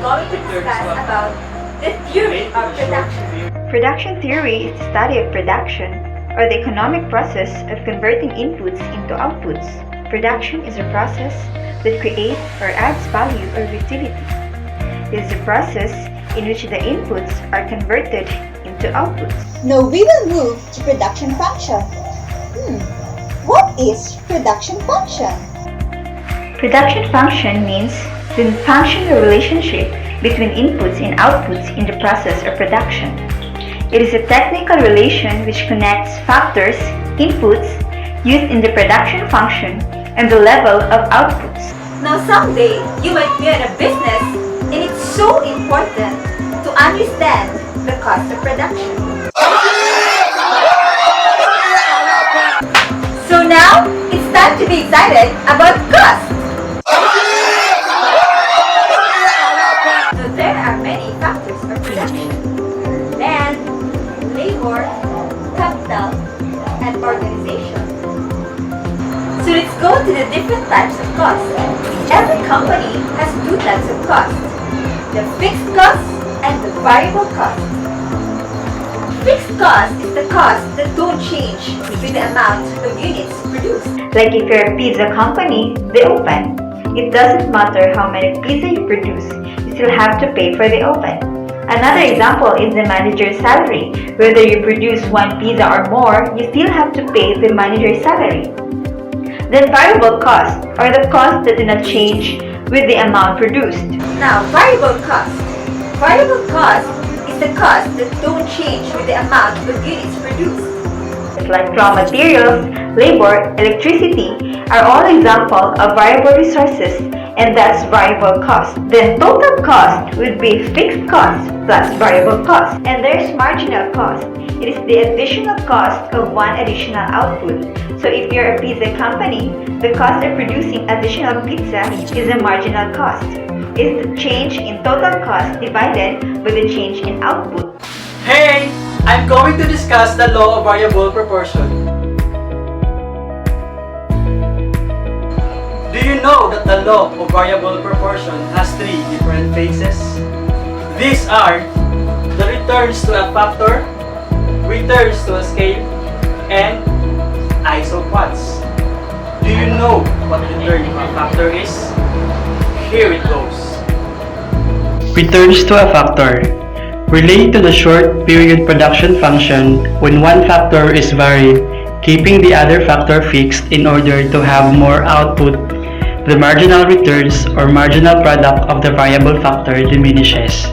going to discuss about the theory of production. Production theory is the study of production, or the economic process of converting inputs into outputs. Production is a process that creates or adds value or utility. It is a process in which the inputs are converted into outputs. Now we will move to production function. What is production function? Production function means the functional relationship between inputs and outputs in the process of production. It is a technical relation which connects factors, inputs, used in the production function, and the level of outputs. Now someday, you might be in a business and it's so important to understand the cost of production. So now, it's time to be excited about cost. So there are many factors of production: land, labor, capital, and organization. So let's go to the different types of cost. Every company has two types of cost: the fixed cost and the variable cost. Fixed cost is the cost that don't change with the amount of units produced. Like if you're a pizza company, the oven. It doesn't matter how many pizza you produce, you still have to pay for the oven. Another example is the manager's salary. Whether you produce one pizza or more, you still have to pay the manager's salary. Then variable cost, or the cost that do not change with the amount produced. Now, variable cost. Variable cost is the cost that don't change with the amount of units produced. It's like raw materials, labor, electricity are all examples of variable resources, and that's variable cost. Then total cost would be fixed cost plus variable cost. And there's marginal cost. It is the additional cost of one additional output. So if you're a pizza company, the cost of producing additional pizza is a marginal cost. It's the change in total cost divided by the change in output. Hey! I'm going to discuss the law of variable proportion. Do you know that the law of variable proportion has three different phases? These are the returns to a factor, returns to a scale, and isoquants. Do you know what return to a factor is? Here it goes. Returns to a factor relate to the short period production function when one factor is varied, keeping the other factor fixed in order to have more output. The marginal returns or marginal product of the variable factor diminishes.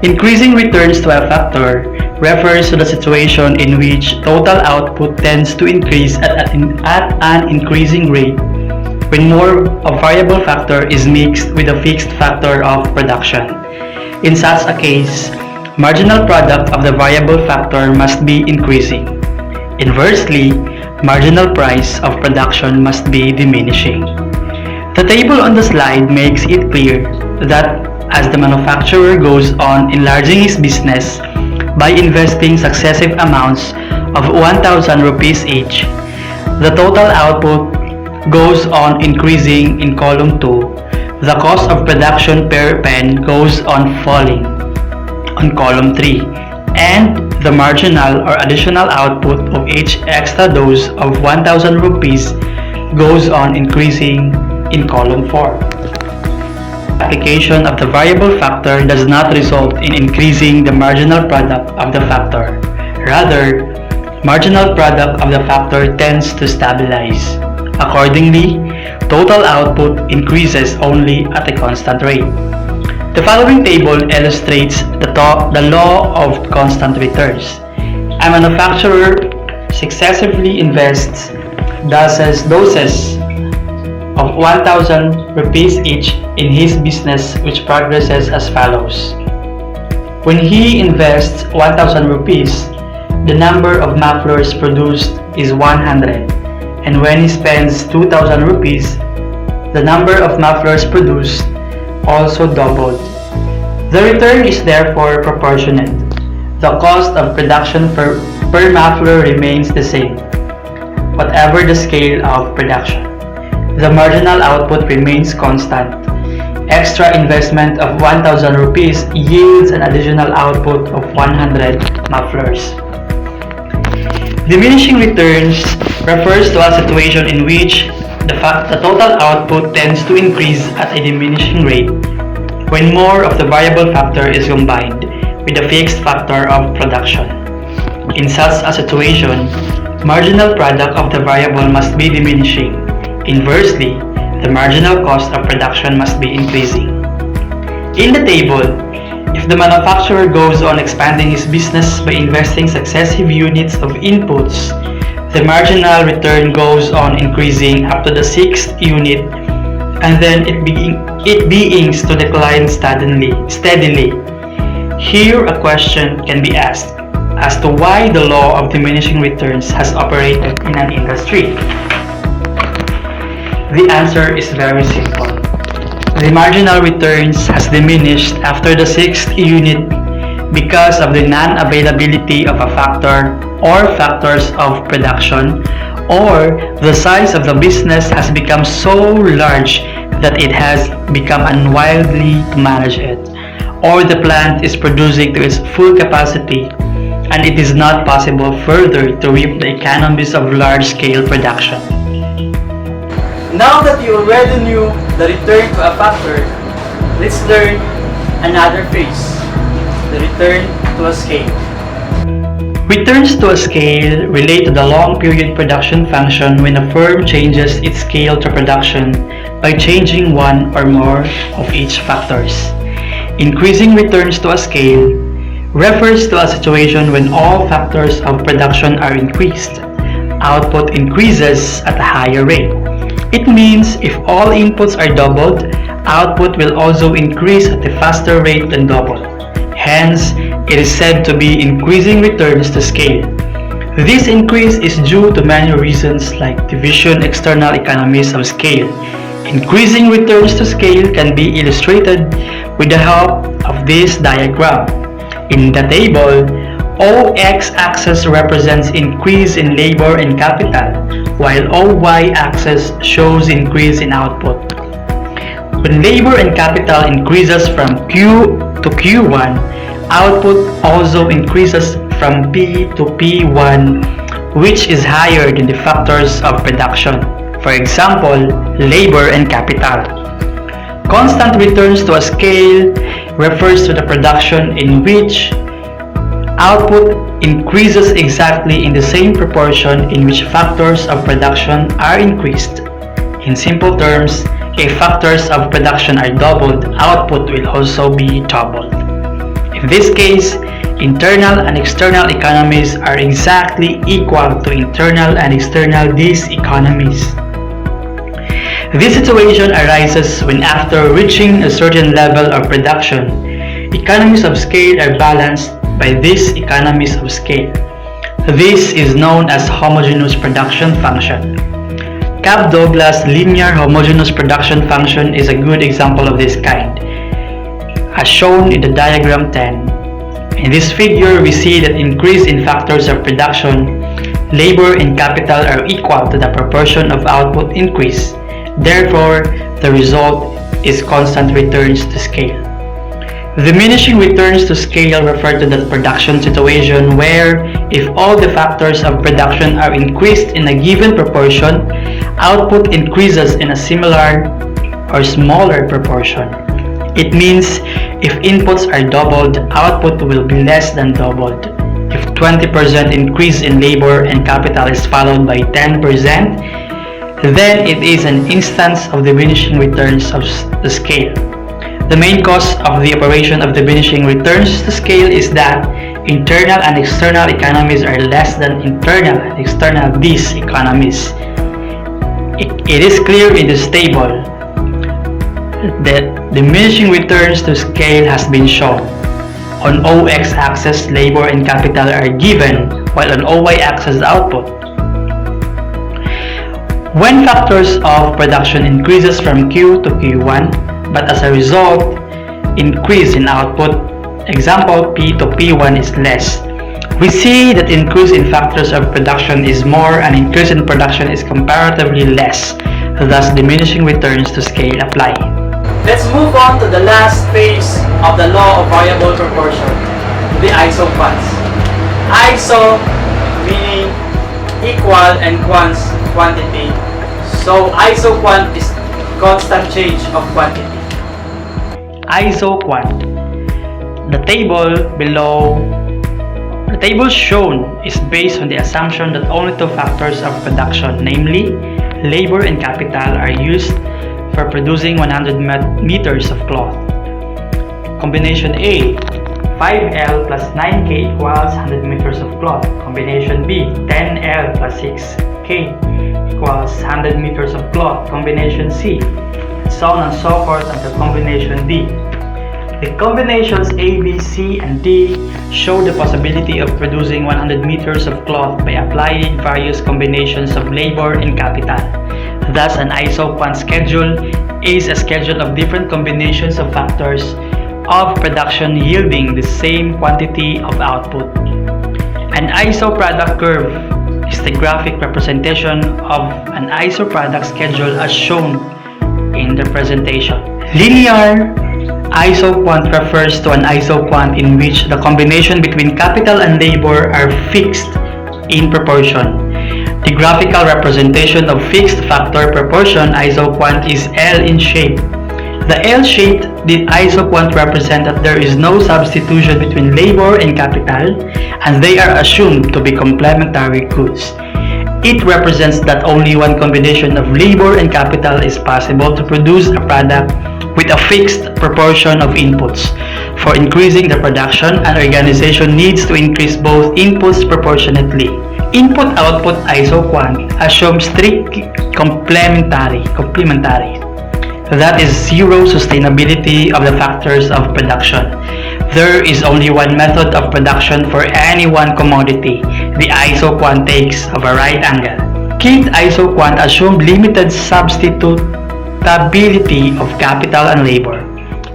Increasing returns to a factor refers to the situation in which total output tends to increase at an increasing rate when more of variable factor is mixed with a fixed factor of production. In such a case, marginal product of the variable factor must be increasing. Inversely, marginal price of production must be diminishing. The table on the slide makes it clear that as the manufacturer goes on enlarging his business by investing successive amounts of 1,000 rupees each, the total output goes on increasing in column 2. The cost of production per pen goes on falling on column 3, and the marginal or additional output of each extra dose of 1,000 rupees goes on increasing in column 4. Application of the variable factor does not result in increasing the marginal product of the factor. Rather, marginal product of the factor tends to stabilize. Accordingly, total output increases only at a constant rate. The following table illustrates the law of constant returns. A manufacturer successively invests doses of 1,000 rupees each in his business, which progresses as follows. When he invests 1,000 rupees, the number of mufflers produced is 100, and when he spends 2,000 rupees, the number of mufflers produced also doubled. The return is therefore proportionate. The cost of production per muffler remains the same, whatever the scale of production. The marginal output remains constant. extra investment of 1,000 rupees yields an additional output of 100 mufflers. Diminishing returns refers to a situation in which the total output tends to increase at a diminishing rate when more of the variable factor is combined with the fixed factor of production. In such a situation, marginal product of the variable must be diminishing. Inversely, the marginal cost of production must be increasing. In the table, if the manufacturer goes on expanding his business by investing successive units of inputs, the marginal return goes on increasing up to the 6th unit and then it begins to decline steadily. Here a question can be asked as to why the law of diminishing returns has operated in an industry. The answer is very simple. The marginal returns has diminished after the 6th unit because of the non-availability of a factor or factors of production, or the size of the business has become so large that it has become unwieldy to manage it, or the plant is producing to its full capacity and it is not possible further to reap the economies of large-scale production. Now that you already knew the return to a factor, let's learn another phase, the return to a scale. Returns to a scale relate to the long period production function when a firm changes its scale to production by changing one or more of each factors. Increasing returns to a scale refers to a situation when all factors of production are increased. Output increases at a higher rate. It means if all inputs are doubled, output will also increase at a faster rate than double. Hence, it is said to be increasing returns to scale. This increase is due to many reasons like division external economies of scale. Increasing returns to scale can be illustrated with the help of this diagram. In the table, OX axis represents increase in labor and capital, while OY axis shows increase in output. When labor and capital increases from Q to Q1, output also increases from P to P1, which is higher than the factors of production. For example, labor and capital. Constant returns to a scale refers to the production in which output increases exactly in the same proportion in which factors of production are increased. In simple terms, if factors of production are doubled, output will also be doubled. In this case, internal and external economies are exactly equal to internal and external diseconomies. This situation arises when after reaching a certain level of production, economies of scale are balanced by these economies of scale. This is known as homogeneous production function. Cobb-Douglas linear homogeneous production function is a good example of this kind, as shown in the diagram 10. In this figure, we see that increase in factors of production, labor and capital are equal to the proportion of output increase. Therefore, the result is constant returns to scale. Diminishing returns to scale refer to the production situation where, if all the factors of production are increased in a given proportion, output increases in a similar or smaller proportion. It means if inputs are doubled, output will be less than doubled. If 20% increase in labor and capital is followed by 10%, then it is an instance of diminishing returns of the scale. The main cause of the operation of diminishing returns to scale is that internal and external economies are less than internal and external diseconomies. It is clear in this table that diminishing returns to scale has been shown. On OX axis, labor and capital are given, while on OY axis, output. When factors of production increases from Q to Q1, but as a result, increase in output, example P to P1 is less, we see that increase in factors of production is more and increase in production is comparatively less, thus diminishing returns to scale apply. Let's move on to the last phase of the law of variable proportion, the isoquants. Iso meaning equal and quants quantity. So isoquant is constant change of quantity. Isoquant. The table shown is based on the assumption that only two factors of production, namely labor and capital, are used for producing 100 meters of cloth. Combination A, 5L plus 9K equals 100 meters of cloth. Combination B, 10L plus 6K equals 100 meters of cloth. Combination C, so on and so forth until combination D. The combinations A, B, C, and D show the possibility of producing 100 meters of cloth by applying various combinations of labor and capital. Thus, an isoquant schedule is a schedule of different combinations of factors of production yielding the same quantity of output. An isoproduct curve is the graphic representation of an isoproduct schedule as shown in the presentation. Linear isoquant refers to an isoquant in which the combination between capital and labor are fixed in proportion. The graphical representation of fixed factor proportion isoquant is L in shape. The L-shaped isoquant represent that there is no substitution between labor and capital, and they are assumed to be complementary goods. It represents that only one combination of labor and capital is possible to produce a product with a fixed proportion of inputs. For increasing the production, an organization needs to increase both inputs proportionately. Input-output isoquant assumes strict complementary. That is zero sustainability of the factors of production. There is only one method of production for any one commodity. The isoquant takes a right angle. Kate isoquant assumed limited substitutability of capital and labor.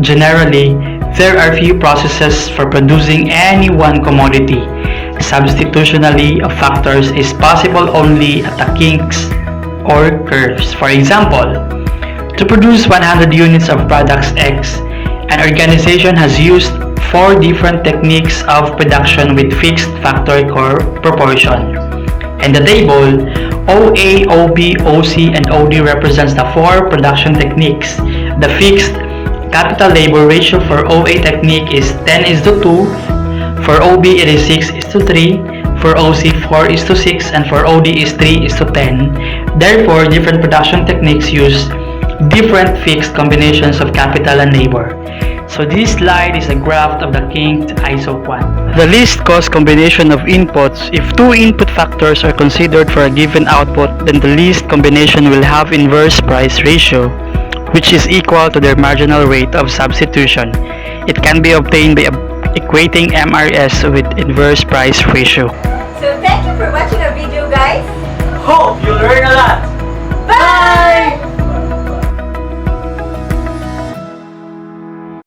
Generally, there are few processes for producing any one commodity. Substitutionally of factors is possible only at the kinks or curves. For example, to produce 100 units of products X, an organization has used 4 different techniques of production with fixed factor proportion. In the table, OA, OB, OC, and OD represents the 4 production techniques. The fixed capital labor ratio for OA technique is 10:2, for OB it is 6:3, for OC 4:6, and for OD is 3:10. Therefore, different production techniques use different fixed combinations of capital and labor. So this slide is a graph of the kinked isoquant. The least cost combination of inputs. If 2 input factors are considered for a given output, then the least combination will have inverse price ratio, which is equal to their marginal rate of substitution. It can be obtained by equating MRS with inverse price ratio. So thank you for watching our video, guys. Hope you learn a lot!